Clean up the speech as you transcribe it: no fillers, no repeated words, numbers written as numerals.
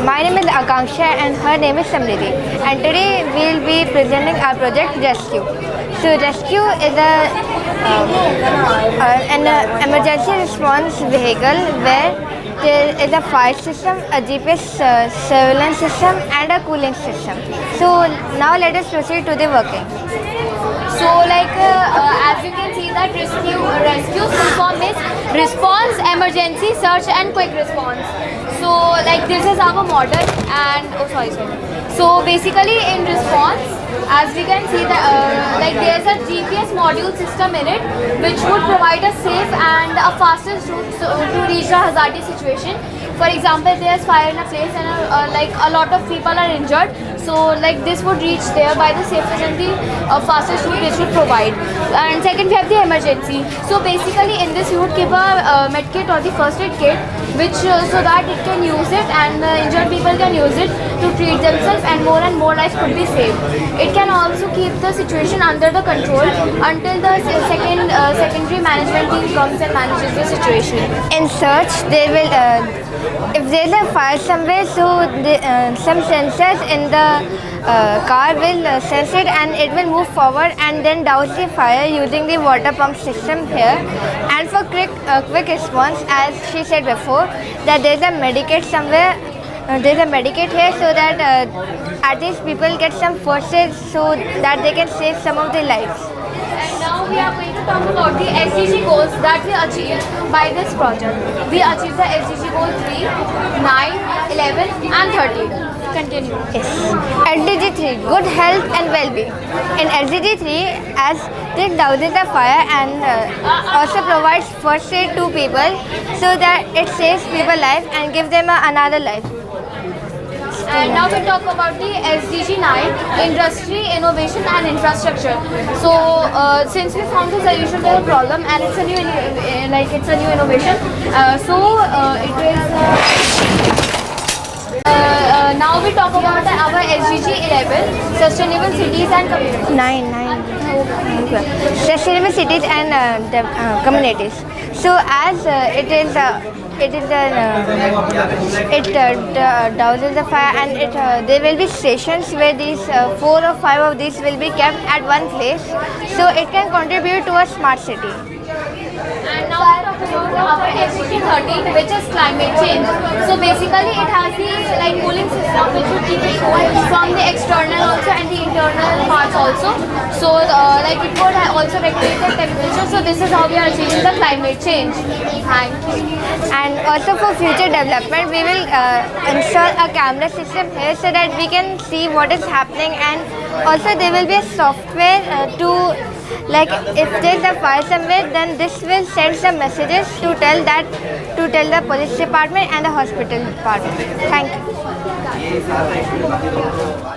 My name is Akanksha and her name is Samriddhi. And today we'll be presenting our project Rescue. So Rescue is an emergency response vehicle where there is a fire system, a GPS surveillance system and a cooling system. So now let us proceed to the working. So as you can see that rescue full form is response, emergency, search and quick response. So this is our model and so basically in response, as we can see that there is a GPS module system in it which would provide a safe and a fastest route to reach a hazardous situation. For example, there is fire in a place and a lot of people are injured. So this would reach there by the safest and the fastest route it should provide. And second, we have the emergency. So basically in this you would keep a med kit or the first aid kit which so that it can use it and the injured people can use it to treat themselves and more lives could be saved. It can also keep the situation under the control until the secondary management team comes and manages the situation. In search, they will, if there is a fire somewhere, so some sensors in the car will sense it and it will move forward and then douse the fire using the water pump system here. And for quick response, as she said before, that there is a medikit somewhere. There is a medikit here so that at least people get some first aid so that they can save some of their lives. And now we are going to talk about the SDG goals that we achieved by this project. We achieved the SDG goal 3, 9, 11 and 13. Continue. Yes. SDG 3, good health and well-being. In SDG 3, as it douses the fire and also provides first aid to people so that it saves people's life and gives them another life. And now we talk about the SDG 9, Industry, Innovation and Infrastructure. So since we found the solution to the problem and it's a new innovation, now we talk about our SDG 11, Sustainable Cities and Communities. 9. Sustainable cities and communities. So as it douses the fire and there will be stations where these 4 or 5 of these will be kept at one place. So it can contribute to a smart city. And now we talk about our SDG 13, which is climate change. So basically it has the cooling system which would keep it cool from the external also and the internal parts also. So it would also regulate the temperature. So this is how we are achieving the climate change. Thank you. And also for future development, we will install a camera system here so that we can see what is happening, and also there will be a software if there's a fire somewhere, then this will send some messages to tell the police department and the hospital department. Thank you.